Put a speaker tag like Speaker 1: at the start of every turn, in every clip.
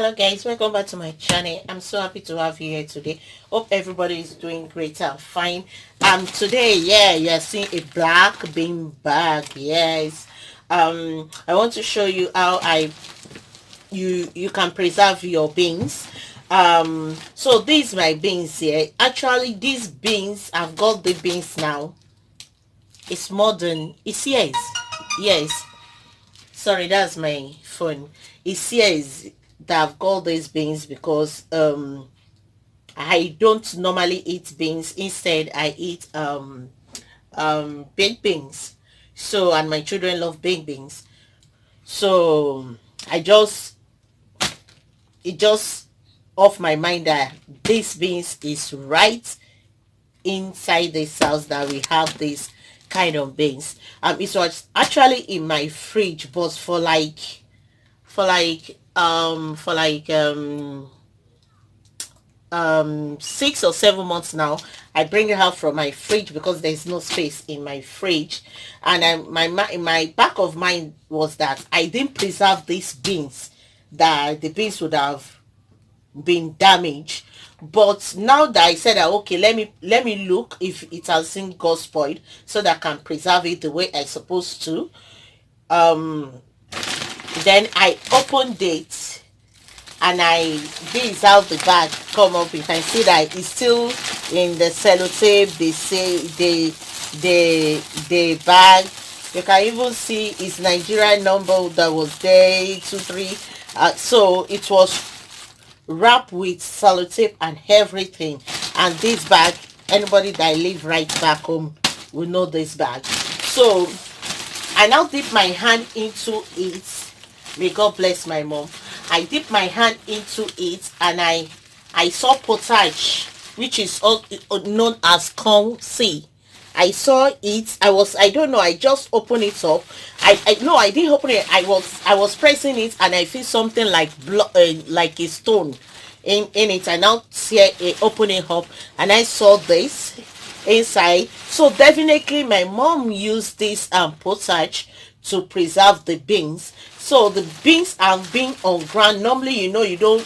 Speaker 1: Hello guys, welcome back to my channel. I'm so happy to have you here today. Hope everybody is doing great and fine. Today, yeah, you are seeing a black bean bag. Yes. I want to show you how you can preserve your beans. So these my beans here. Actually, these beans, I've got the beans now. It's modern. It's yes. Sorry, that's my phone. It's yes that I've got these beans because I don't normally eat beans. Instead, I eat baked beans. So, and my children love baked beans. So I just it just off my mind that this beans is right inside this house that we have this kind of beans. It was actually in my fridge, but for like 6 or 7 months now. I bring it out from my fridge because there's no space in my fridge, and in my back of mind was that I didn't preserve these beans, that the beans would have been damaged. But now that I said that, okay, let me look if it has been got spoiled so that I can preserve it the way I supposed to. Then I opened it, and this is how the bag come up. You can see that it's still in the sellotape. They say the bag, you can even see its Nigerian number that was there, 23. So it was wrapped with sellotape and everything. And this bag, anybody that live right back home will know this bag. So I now dip my hand into it. May God bless my mom. I dip my hand into it, and I saw potage, which is all known as corn seed. I saw it. I don't know, I just opened it up. I no, I didn't open it. I was pressing it, and I feel something like like a stone in it. I now see it, open it up, and I saw this inside. So definitely my mom used this potage to preserve the beans. So the beans have been on ground. Normally, you don't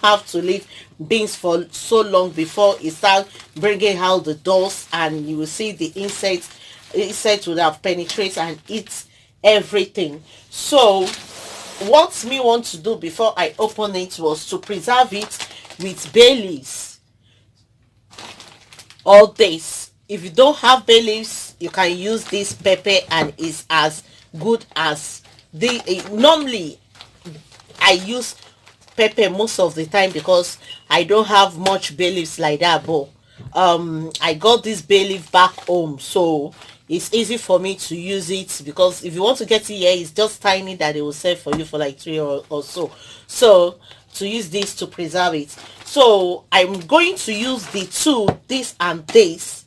Speaker 1: have to leave beans for so long before it starts bringing out the dust, and you will see the insects would have penetrated and eat everything. So what me want to do before I open it was to preserve it with bay leaves. All this, if you don't have bay leaves, you can use this pepper, and it's as good as normally I use pepper most of the time because I don't have much bay leaves like that. But I got this bay leaf back home, so it's easy for me to use it, because if you want to get it here, it's just tiny that they will sell for you for like 3 or so to use this to preserve it. So I'm going to use the two, this and this,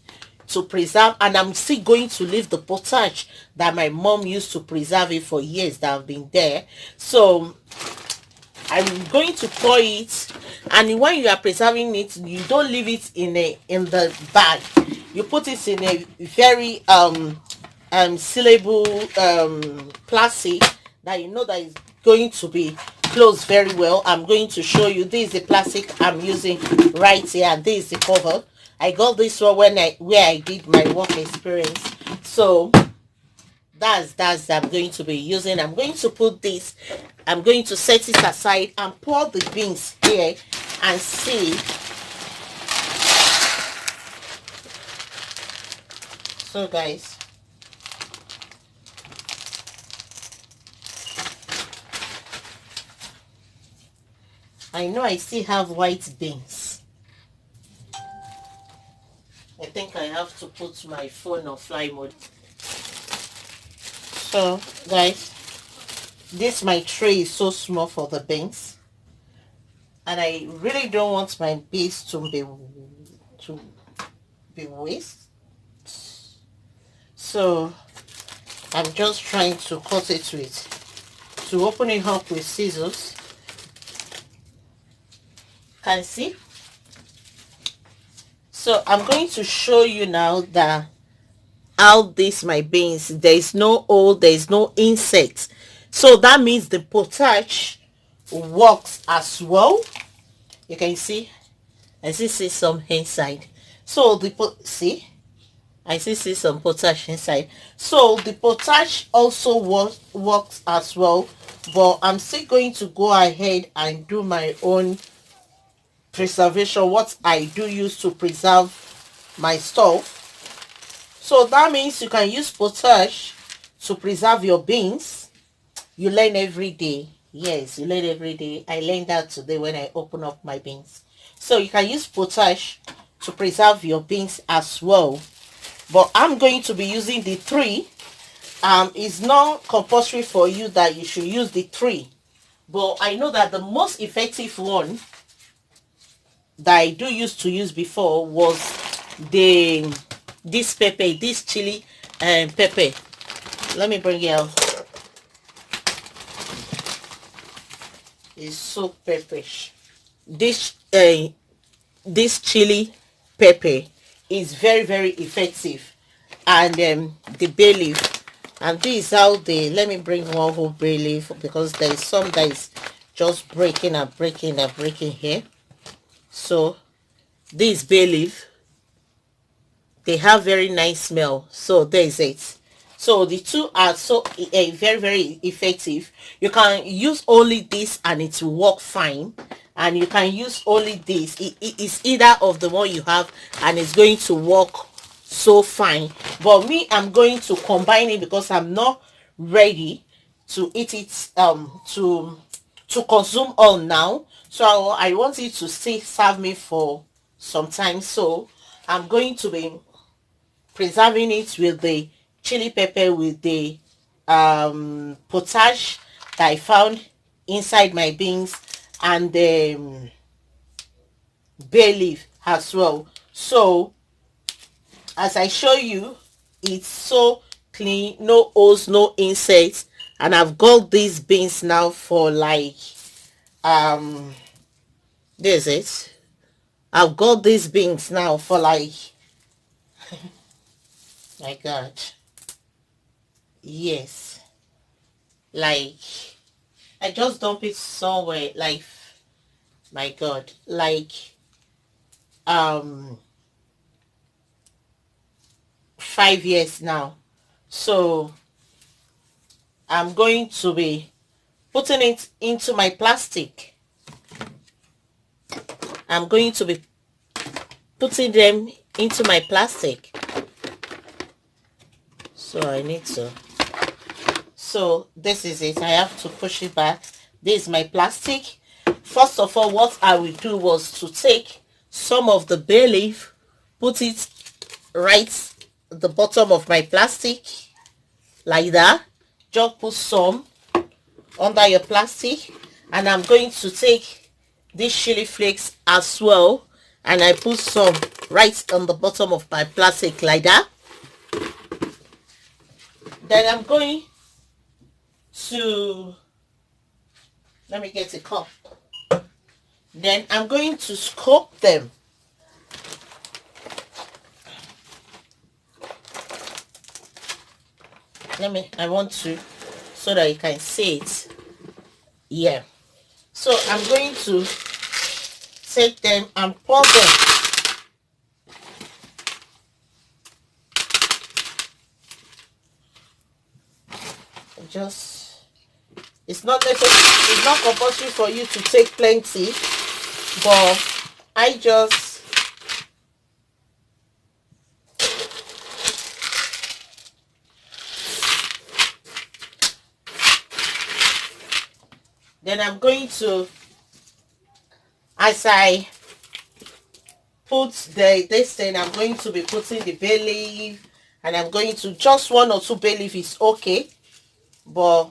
Speaker 1: to preserve, and I'm still going to leave the potage that my mom used to preserve it for years that have been there. So I'm going to pour it, and when you are preserving it, you don't leave it in the bag. You put it in a very sealable plastic that you know that is going to be closed very well. I'm going to show you. This is the plastic I'm using right here, and this is the cover. I got this one where I did my work experience. So that's I'm going to be using. I'm going to put this. I'm going to set it aside and pour the beans here and see. So guys, I know I still have white beans. I think I have to put my phone on fly mode. So guys, this my tray is so small for the beans, and I really don't want my beans to be waste. So I'm just trying to cut it to open it up with scissors. Can you see? So I'm going to show you now that how this my beans, there is no hole, there is no insect. So that means the potage works as well. You can see, I see some inside. So the see, I see some potash inside. So the potash also works as well, but I'm still going to go ahead and do my own preservation, what I do use to preserve my stuff. So that means you can use potash to preserve your beans. You learn every day. Yes, you learn every day. I learned that today when I open up my beans. So you can use potash to preserve your beans as well. But I'm going to be using the 3. It's not compulsory for you that you should use the 3. But I know that the most effective one that I do used to use before was this pepper, this chili pepper. Let me bring it out. It's so pepperish. This chili pepper is very, very effective. And the bay leaf, and this is how they, let me bring one whole bay leaf, because there is some that is just breaking and breaking and breaking here. So this bay leaf, they have very nice smell. So there is it. So the 2 are so very, very effective. You can use only this and it will work fine, and you can use only this. It is either of the one you have and it's going to work so fine. But me, I'm going to combine it because I'm not ready to eat it, to consume all now. So I want it to stay serve me for some time. So I'm going to be preserving it with the chili pepper, with the potash that I found inside my beans, and the bay leaf as well. So as I show you, it's so clean, no holes, no insects. And I've got these beans now for like there's it. I've got these beans now for like my god, yes, like I just dump it somewhere, like my god, like 5 years now. So I'm going to be putting it into my plastic. I'm going to be putting them into my plastic. So I need to, so this is it. I have to push it back. This is my plastic. First of all, what I will do was to take some of the bay leaf, put it right at the bottom of my plastic, like that. Just put some under your plastic, and I'm going to take these chili flakes as well, and I put some right on the bottom of my plastic, like that. Then I'm going to, let me get a cup. Then I'm going to scoop them. I want to, so that you can see it. Yeah. So I'm going to take them and pour them. Just, it's not necessary, it's not compulsory for you to take plenty, but I just, then I'm going to, as I put this thing, I'm going to be putting the bay leaf, and I'm going to, just 1 or 2 bay leaf is okay, but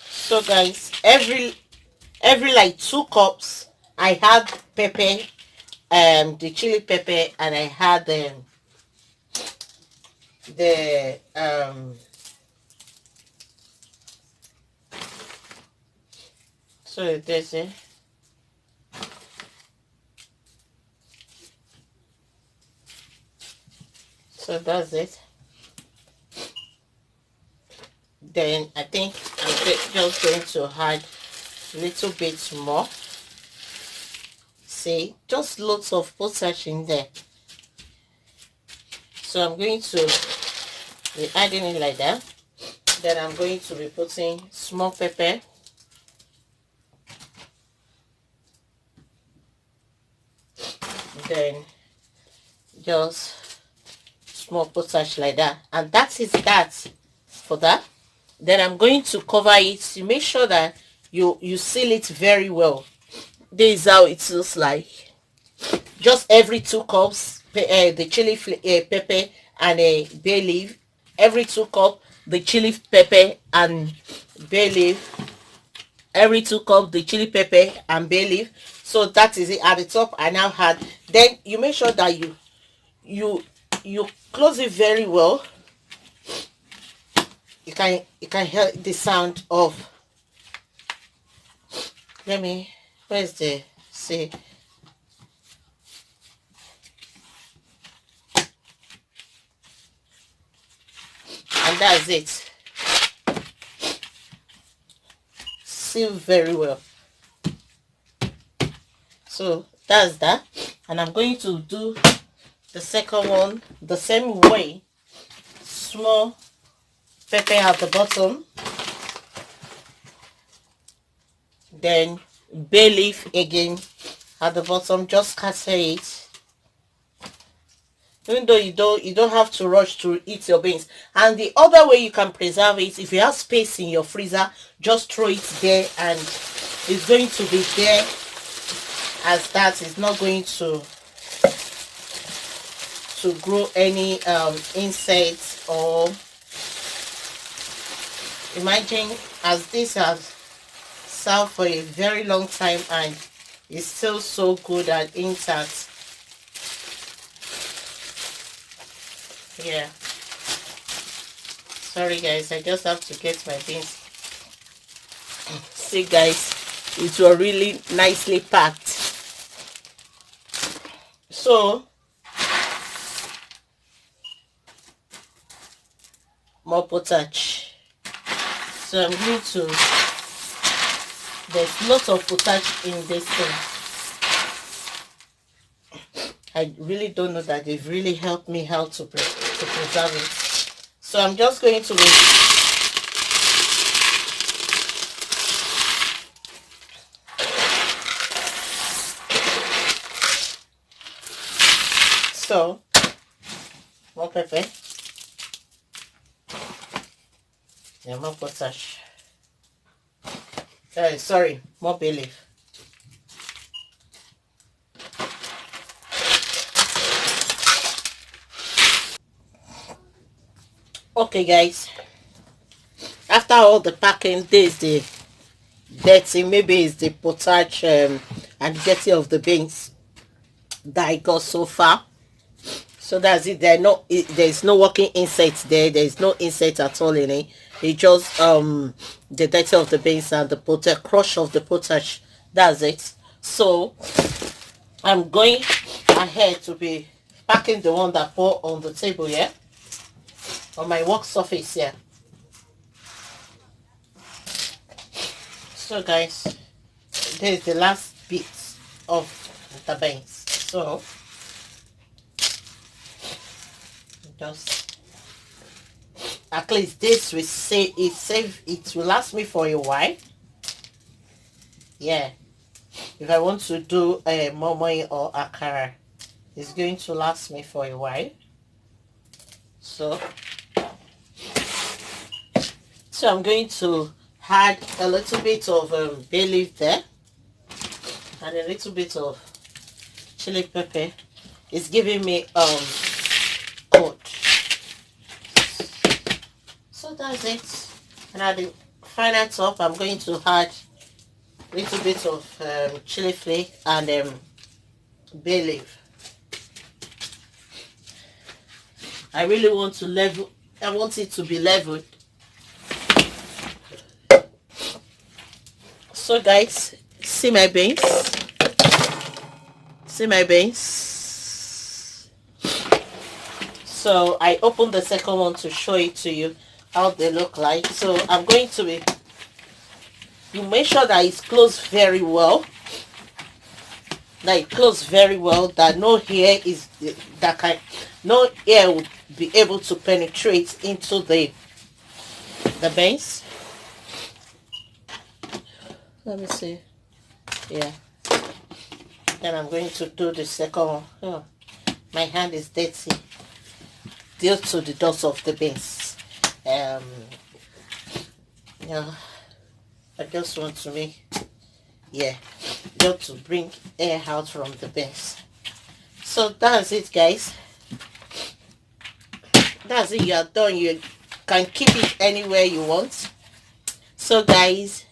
Speaker 1: so guys, every like 2 cups I had pepper, the chili pepper, and I had the so there's it. So that's it. Then I think I'm just going to add a little bit more. See, just lots of potash in there. So I'm going to be adding it like that. Then I'm going to be putting small pepper. Then just small potash like that. And that is that for that. Then I'm going to cover it to make sure that you seal it very well. This is how it looks like. Just every 2 cups the chili pepper and a bay leaf. Every 2 cups the chili pepper and bay leaf. Every 2 cups the chili pepper and bay leaf. So that is it. At the top I now had. Then you make sure that you close it very well. You can hear the sound of. Let me. Where's the see? And that's it. Seal very well. So that's that. And I'm going to do the second one the same way. Small pepper at the bottom, then bay leaf again at the bottom. Just scatter it. Even though you don't have to rush to eat your beans. And the other way you can preserve it, if you have space in your freezer, just throw it there and it's going to be there as that. Is not going to grow any insects. Or imagine, as this has served for a very long time and it's still so good and intact. Yeah, sorry guys, I just have to get my beans. See guys, it was really nicely packed. So more potash. So I'm going to, there's lots of potash in this thing. I really don't know that they've really helped me how to preserve it. So I'm just going to so more pepper and more potash. Sorry, more bay leaf. Okay guys, after all the packing, there's the dirty, maybe it's the potash and dirty of the beans that I got so far. So that's it. There's no working insects there. There's no insect at all in it. It's just the dirty of the beans and the crush of the potash. That's it. So I'm going ahead to be packing the one that pour on the table here, on my work surface here. So guys, this is the last bit of the beans. So just at least this will say it will last me for a while. Yeah, if I want to do a momo or akara, it's going to last me for a while. So I'm going to add a little bit of bay leaf there and a little bit of chili pepper. It's giving me good. So that's it. And at the final top, I'm going to add a little bit of chili flake and bay leaf. I really want to level. I want it to be leveled. So guys, see my beans. See my beans. So I opened the second one to show it to you how they look like. So I'm going to be, you make sure that it's closed very well, that no hair is, that can, no air will be able to penetrate into the base. Let me see. Yeah. Then I'm going to do the second one. Oh, my hand is dirty due to the dust of the beans. Yeah, I just want to make, yeah, just to bring air out from the beans. So that's it, guys. That's it. You are done. You can keep it anywhere you want. So guys,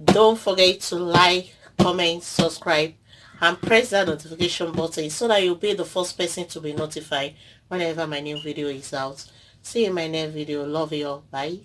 Speaker 1: don't forget to like, comment, subscribe, and press that notification button so that you'll be the first person to be notified whenever my new video is out. See you in my next video. Love you all. Bye.